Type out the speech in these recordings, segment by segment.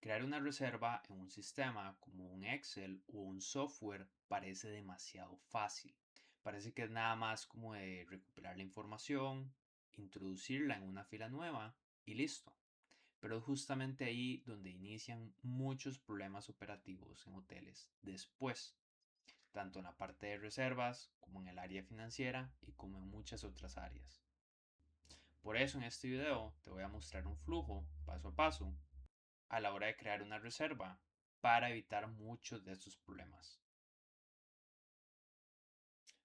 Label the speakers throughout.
Speaker 1: Crear una reserva en un sistema como un Excel o un software parece demasiado fácil. Parece que es nada más como de recuperar la información, introducirla en una fila nueva y listo. Pero es justamente ahí donde inician muchos problemas operativos en hoteles después, tanto en la parte de reservas como en el área financiera y como en muchas otras áreas. Por eso en este video te voy a mostrar un flujo paso a paso a la hora de crear una reserva para evitar muchos de estos problemas.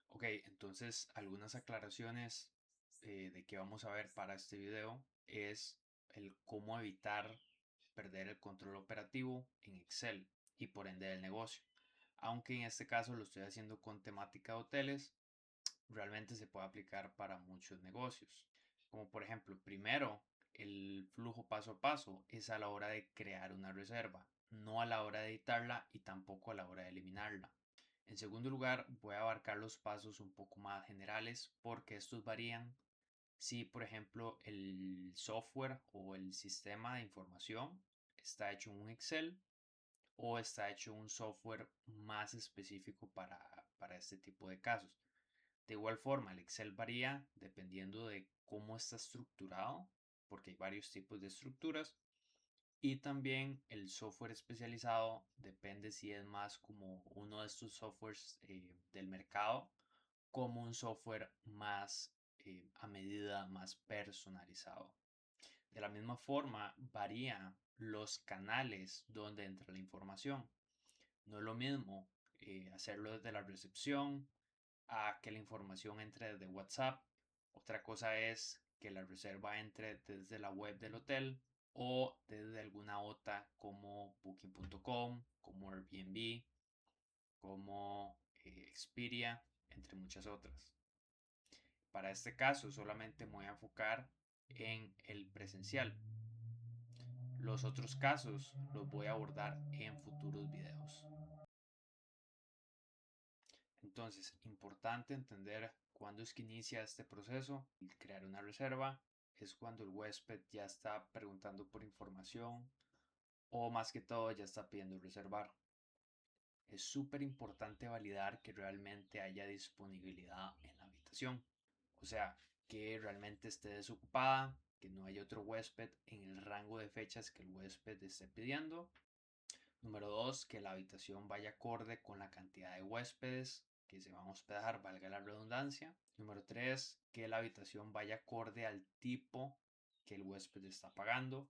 Speaker 1: Ok, entonces algunas aclaraciones de que vamos a ver para este video es el cómo evitar perder el control operativo en Excel y por ende del negocio. Aunque en este caso lo estoy haciendo con temática de hoteles, realmente se puede aplicar para muchos negocios. Como por ejemplo, primero, el flujo paso a paso es a la hora de crear una reserva, no a la hora de editarla y tampoco a la hora de eliminarla. En segundo lugar, voy a abarcar los pasos un poco más generales porque estos varían si, por ejemplo, el software o el sistema de información está hecho en un Excel o está hecho un software más específico para este tipo de casos. De igual forma, el Excel varía dependiendo de cómo está estructurado, porque hay varios tipos de estructuras. Y también el software especializado depende si es más como uno de estos softwares del mercado, como un software más a medida, más personalizado. De la misma forma, varían los canales donde entra la información. No es lo mismo hacerlo desde la recepción a que la información entre desde WhatsApp. Otra cosa es que la reserva entre desde la web del hotel o desde alguna otra como booking.com, como Airbnb, como Expedia, entre muchas otras. Para este caso solamente me voy a enfocar en el presencial. Los otros casos los voy a abordar en futuros videos. Entonces, importante entender cuándo es que inicia este proceso. El crear una reserva es cuando el huésped ya está preguntando por información o más que todo ya está pidiendo reservar. Es súper importante validar que realmente haya disponibilidad en la habitación. O sea, que realmente esté desocupada, que no haya otro huésped en el rango de fechas que el huésped esté pidiendo. Número 2, que la habitación vaya acorde con la cantidad de huéspedes que se van a hospedar, valga la redundancia. Número 3, que la habitación vaya acorde al tipo que el huésped está pagando.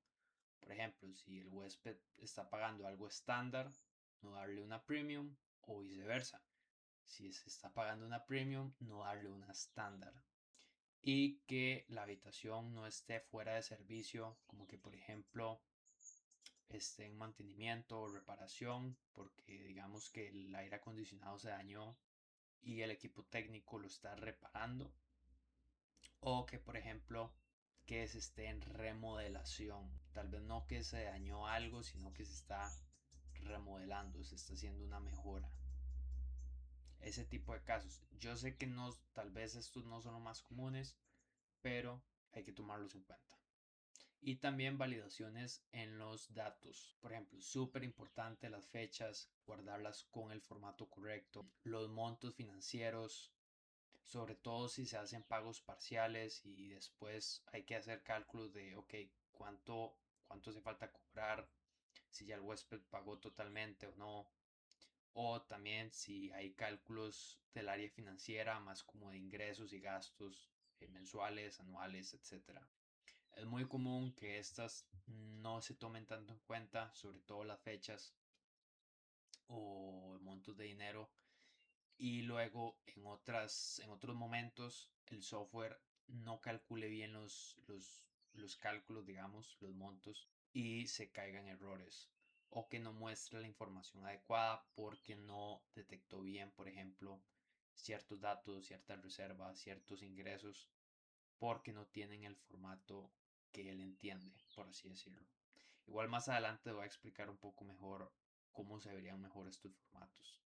Speaker 1: Por ejemplo, si el huésped está pagando algo estándar, no darle una premium o viceversa. Si se está pagando una premium, no darle una estándar. Y que la habitación no esté fuera de servicio, como que por ejemplo esté en mantenimiento o reparación, porque digamos que el aire acondicionado se dañó y el equipo técnico lo está reparando, o que por ejemplo que se esté en remodelación, tal vez no que se dañó algo, sino que se está remodelando, se está haciendo una mejora. Ese tipo de casos. Yo sé que no, tal vez estos no son los más comunes, pero hay que tomarlos en cuenta. Y también validaciones en los datos. Por ejemplo, súper importante las fechas, guardarlas con el formato correcto, los montos financieros, sobre todo si se hacen pagos parciales y después hay que hacer cálculos de, ok, cuánto hace falta cobrar, si ya el huésped pagó totalmente o no, o también si hay cálculos del área financiera, más como de ingresos y gastos mensuales, anuales, etcétera. Es muy común que estas no se tomen tanto en cuenta, sobre todo las fechas o montos de dinero, y luego en otros momentos el software no calcule bien los cálculos, digamos, los montos, y se caigan errores o que no muestre la información adecuada porque no detectó bien, por ejemplo, ciertos datos, ciertas reservas, ciertos ingresos, porque no tienen el formato que él entiende, por así decirlo. Igual más adelante voy a explicar un poco mejor cómo se verían mejor estos formatos.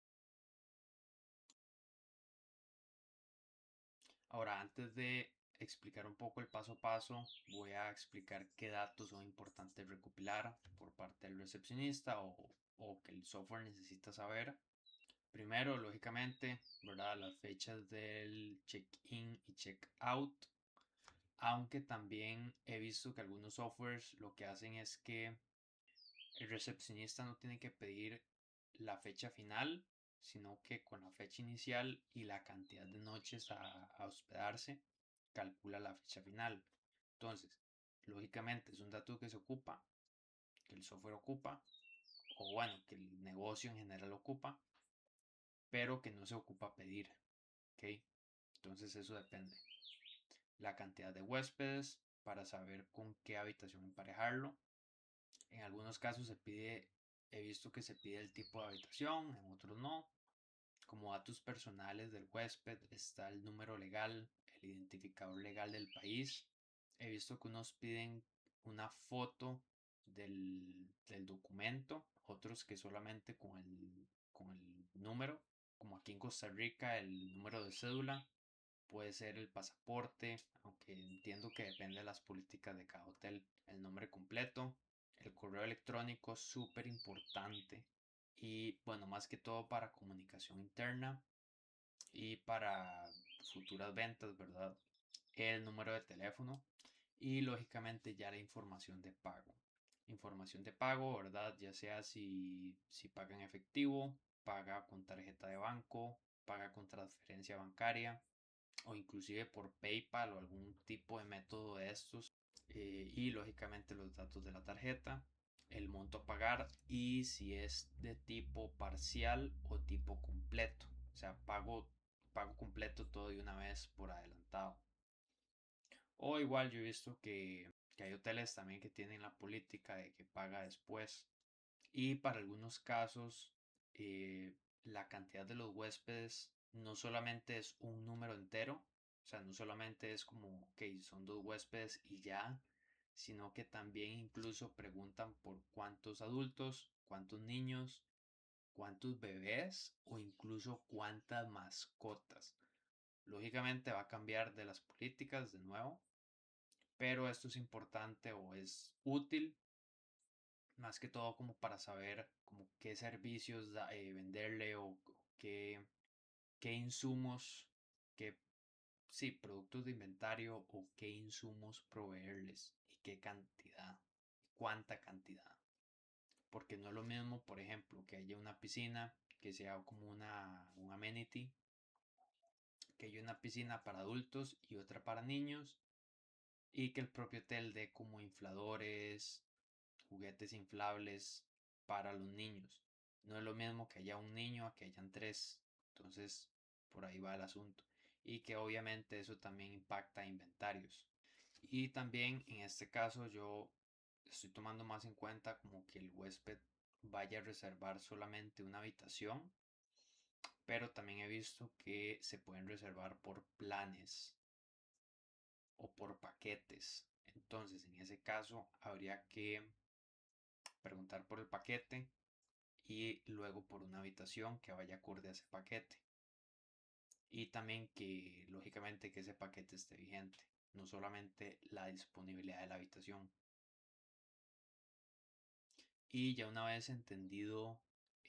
Speaker 1: Ahora, antes de explicar un poco el paso a paso, voy a explicar qué datos son importantes recopilar por parte del recepcionista o que el software necesita saber. Primero, lógicamente, ¿verdad? Las fechas del check-in y check-out. Aunque también he visto que algunos softwares lo que hacen es que el recepcionista no tiene que pedir la fecha final, sino que con la fecha inicial y la cantidad de noches a hospedarse, calcula la fecha final. Entonces, lógicamente es un dato que se ocupa, que el software ocupa, o bueno, que el negocio en general ocupa, pero que no se ocupa pedir. ¿Ok? Entonces eso depende. La cantidad de huéspedes para saber con qué habitación emparejarlo. En algunos casos se pide, he visto que se pide el tipo de habitación, en otros no. Como datos personales del huésped está el número legal, el identificador legal del país. He visto que unos piden una foto del documento, otros que solamente con el número, como aquí en Costa Rica el número de cédula, puede ser el pasaporte, aunque entiendo que depende de las políticas de cada hotel, el nombre completo, el correo electrónico, súper importante. Y bueno, más que todo para comunicación interna y para futuras ventas, ¿verdad? El número de teléfono y lógicamente ya la información de pago. Información de pago, ¿verdad? Ya sea si paga en efectivo, paga con tarjeta de banco, paga con transferencia bancaria o inclusive por PayPal o algún tipo de método de estos. Y lógicamente los datos de la tarjeta, el monto a pagar y si es de tipo parcial o tipo completo. O sea, pago completo todo de una vez por adelantado. O igual yo he visto que hay hoteles también que tienen la política de que paga después. Y para algunos casos, la cantidad de los huéspedes no solamente es un número entero, o sea, no solamente es como, ok, son dos huéspedes y ya, sino que también incluso preguntan por cuántos adultos, cuántos niños, cuántos bebés o incluso cuántas mascotas. Lógicamente va a cambiar de las políticas de nuevo, pero esto es importante o es útil más que todo como para saber como qué servicios venderle o qué insumos, qué sí, productos de inventario o qué insumos proveerles y qué cantidad, cuánta cantidad. Porque no es lo mismo, por ejemplo, que haya una piscina que sea como un amenity, que haya una piscina para adultos y otra para niños y que el propio hotel dé como infladores, juguetes inflables para los niños. No es lo mismo que haya un niño a que hayan tres. Entonces, por ahí va el asunto. Y que obviamente eso también impacta a inventarios. Y también en este caso yo estoy tomando más en cuenta como que el huésped vaya a reservar solamente una habitación. Pero también he visto que se pueden reservar por planes o por paquetes. Entonces, en ese caso, habría que preguntar por el paquete y luego por una habitación que vaya acorde a ese paquete. Y también que, lógicamente, que ese paquete esté vigente, no solamente la disponibilidad de la habitación. Y ya una vez entendido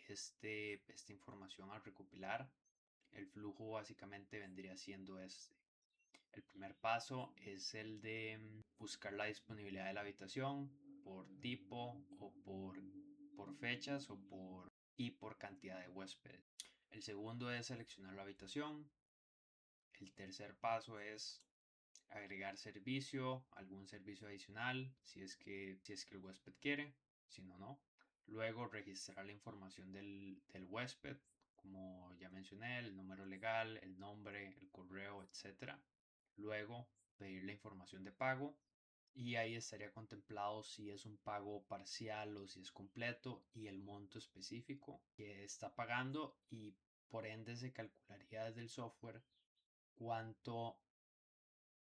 Speaker 1: esta información al recopilar, el flujo básicamente vendría siendo este. El primer paso es el de buscar la disponibilidad de la habitación por tipo o por fechas y por cantidad de huéspedes. El segundo es seleccionar la habitación. El tercer paso es agregar servicio, algún servicio adicional, si es que el huésped quiere, si no, no. Luego registrar la información del huésped, como ya mencioné, el número legal, el nombre, el correo, etc. Luego pedir la información de pago y ahí estaría contemplado si es un pago parcial o si es completo y el monto específico que está pagando y por ende se calcularía desde el software cuánto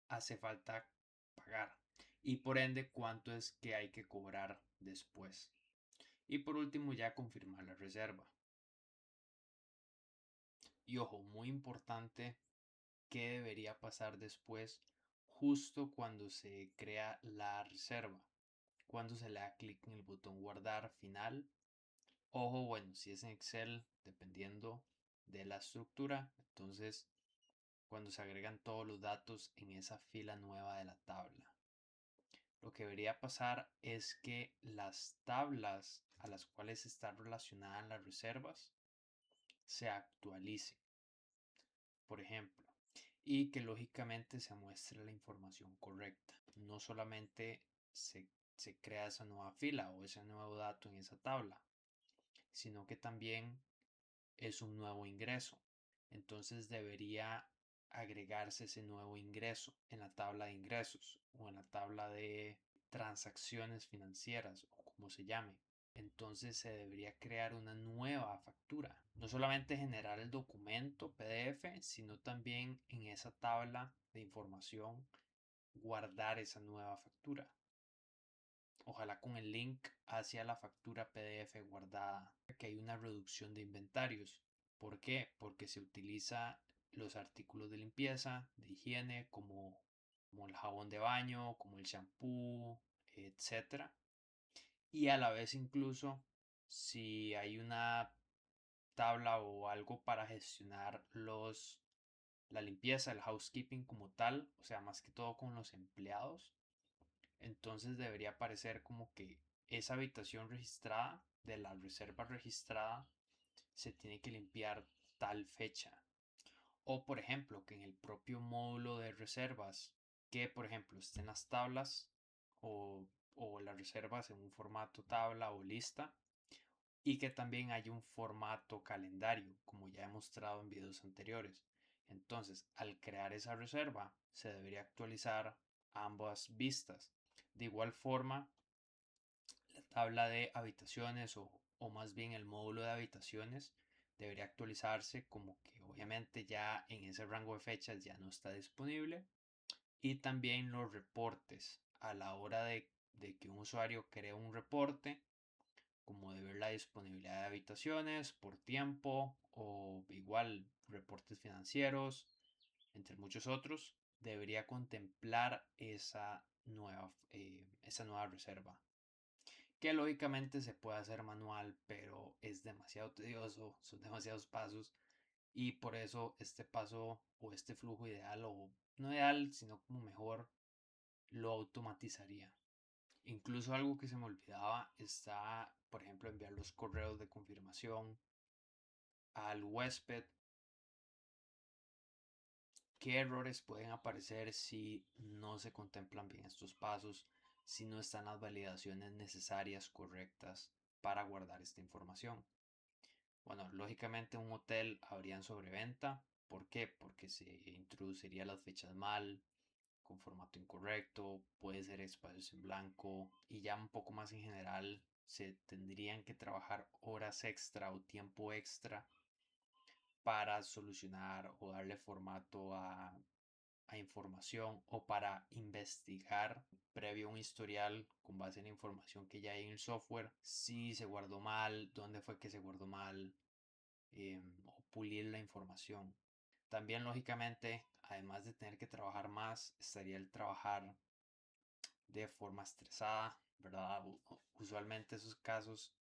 Speaker 1: hace falta pagar y por ende cuánto es que hay que cobrar después. Y por último ya confirmar la reserva. Y ojo, muy importante, ¿qué debería pasar después justo cuando se crea la reserva, cuando se le da clic en el botón guardar final. Ojo, bueno, si es en Excel, dependiendo de la estructura, entonces cuando se agregan todos los datos en esa fila nueva de la tabla. Lo que debería pasar es que las tablas a las cuales están relacionadas las reservas se actualicen, por ejemplo, y que lógicamente se muestre la información correcta. No solamente se crea esa nueva fila o ese nuevo dato en esa tabla, sino que también es un nuevo ingreso. Entonces debería agregarse ese nuevo ingreso en la tabla de ingresos o en la tabla de transacciones financieras o como se llame. Entonces se debería crear una nueva factura. No solamente generar el documento PDF, sino también en esa tabla de información guardar esa nueva factura. Ojalá con el link hacia la factura PDF guardada, que hay una reducción de inventarios. ¿Por qué? Porque se utiliza los artículos de limpieza, de higiene, como el jabón de baño, como el shampoo, etc. Y a la vez incluso si hay una tabla o algo para gestionar la limpieza, el housekeeping como tal, o sea, más que todo con los empleados, entonces debería aparecer como que esa habitación registrada de la reserva registrada se tiene que limpiar tal fecha. O por ejemplo, que en el propio módulo de reservas, que por ejemplo estén las tablas o las reservas en un formato tabla o lista y que también haya un formato calendario, como ya he mostrado en videos anteriores. Entonces, al crear esa reserva, se debería actualizar ambas vistas. De igual forma, la tabla de habitaciones o más bien el módulo de habitaciones debería actualizarse como que obviamente ya en ese rango de fechas ya no está disponible. Y también los reportes a la hora de que un usuario cree un reporte, como de ver la disponibilidad de habitaciones por tiempo o igual reportes financieros, entre muchos otros, debería contemplar esa nueva reserva. Que lógicamente se puede hacer manual, pero es demasiado tedioso, son demasiados pasos y por eso este paso o este flujo ideal o no ideal, sino como mejor lo automatizaría. Incluso algo que se me olvidaba está, por ejemplo, enviar los correos de confirmación al huésped. ¿Qué errores pueden aparecer si no se contemplan bien estos pasos, si no están las validaciones necesarias, correctas para guardar esta información? Bueno, lógicamente un hotel habría en sobreventa. ¿Por qué? Porque se introduciría las fechas mal, con formato incorrecto, puede ser espacios en blanco y ya un poco más en general se tendrían que trabajar horas extra o tiempo extra para solucionar o darle formato a información o para investigar previo a un historial con base en la información que ya hay en el software, si se guardó mal, dónde fue que se guardó mal, o pulir la información. También lógicamente, además de tener que trabajar más, estaría el trabajar de forma estresada, ¿verdad? Usualmente esos casos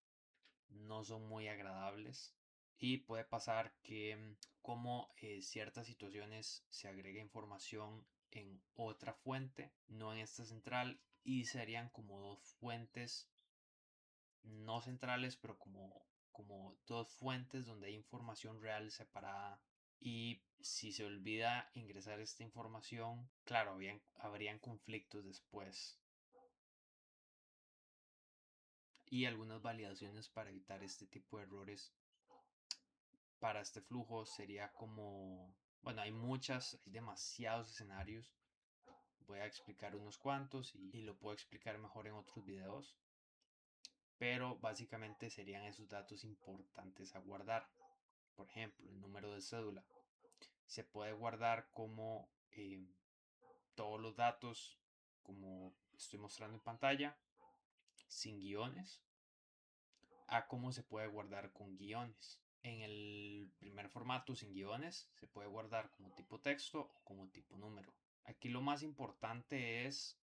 Speaker 1: no son muy agradables y puede pasar que como ciertas situaciones se agrega información en otra fuente, no en esta central, y serían como dos fuentes no centrales, pero como dos fuentes donde hay información real separada. Y si se olvida ingresar esta información, claro, habrían conflictos después. Y algunas validaciones para evitar este tipo de errores para este flujo sería como, bueno, hay demasiados escenarios. Voy a explicar unos cuantos y lo puedo explicar mejor en otros videos. Pero básicamente serían esos datos importantes a guardar. Por ejemplo, el número de cédula. Se puede guardar como todos los datos, como estoy mostrando en pantalla, sin guiones, a cómo se puede guardar con guiones. En el primer formato sin guiones se puede guardar como tipo texto o como tipo número. Aquí lo más importante es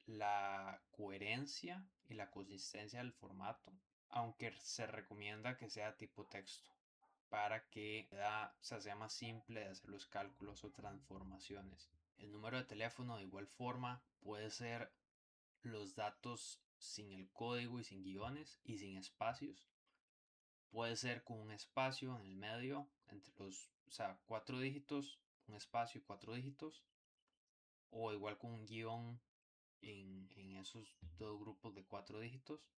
Speaker 1: la coherencia y la consistencia del formato, aunque se recomienda que sea tipo texto para que sea más simple de hacer los cálculos o transformaciones. El número de teléfono de igual forma puede ser los datos sin el código y sin guiones y sin espacios. Puede ser con un espacio en el medio entre o sea, 4 dígitos, un espacio y 4 dígitos, o igual con un guión en esos dos grupos de 4 dígitos,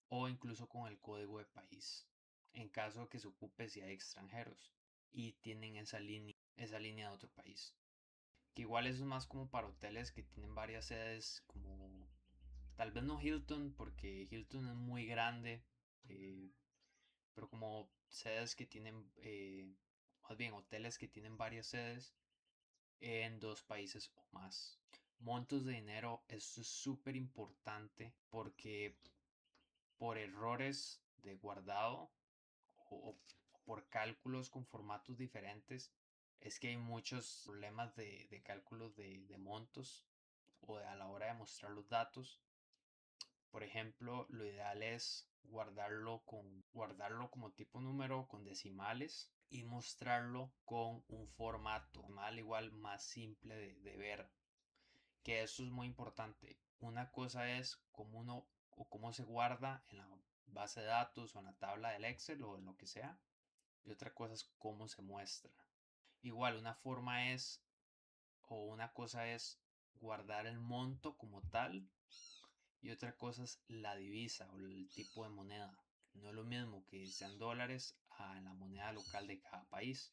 Speaker 1: o incluso con el código de país, en caso de que se ocupe si hay extranjeros y tienen esa línea de otro país. Que igual eso es más como para hoteles que tienen varias sedes, como tal vez no Hilton, porque Hilton es muy grande, eh, pero como sedes que tienen, más bien hoteles que tienen varias sedes en 2 países o más. Montos de dinero, esto es súper importante porque por errores de guardado o por cálculos con formatos diferentes, es que hay muchos problemas de cálculos de montos o a la hora de mostrar los datos. Por ejemplo, lo ideal es guardarlo como tipo número con decimales y mostrarlo con un formato mal igual más simple de ver, que eso es muy importante. Una cosa es cómo se guarda en la base de datos o en la tabla del Excel o en lo que sea, y otra cosa es cómo se muestra. Igual, una cosa es guardar el monto como tal y otra cosa es la divisa o el tipo de moneda. No es lo mismo que sean dólares a la moneda local de cada país.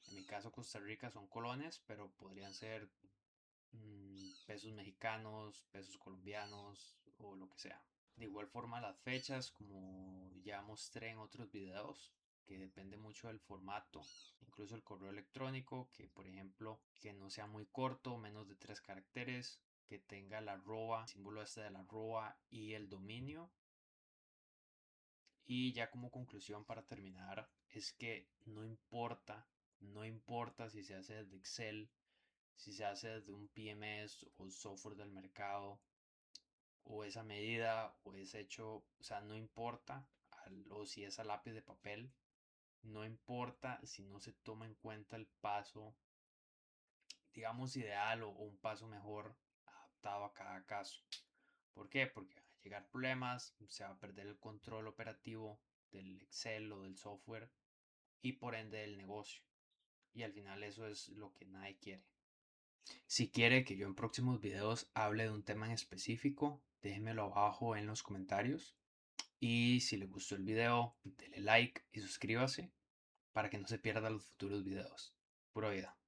Speaker 1: En mi caso, Costa Rica son colones, pero podrían ser pesos mexicanos, pesos colombianos o lo que sea. De igual forma las fechas, como ya mostré en otros videos, que depende mucho del formato, incluso el correo electrónico, que por ejemplo que no sea muy corto, menos de 3 caracteres, que tenga la arroba, el símbolo este de la arroba y el dominio. Y ya como conclusión para terminar, es que no importa si se hace desde Excel, si se hace desde un PMS o software del mercado, o esa medida, o es hecho, o sea, no importa, o si es a lápiz de papel, no importa si no se toma en cuenta el paso, digamos, ideal o un paso mejor adaptado a cada caso. ¿Por qué? Porque van a llegar problemas, se va a perder el control operativo del Excel o del software y por ende del negocio. Y al final eso es lo que nadie quiere. Si quiere que yo en próximos videos hable de un tema en específico, déjenmelo abajo en los comentarios. Y si le gustó el video, dele like y suscríbase para que no se pierda los futuros videos. Pura vida.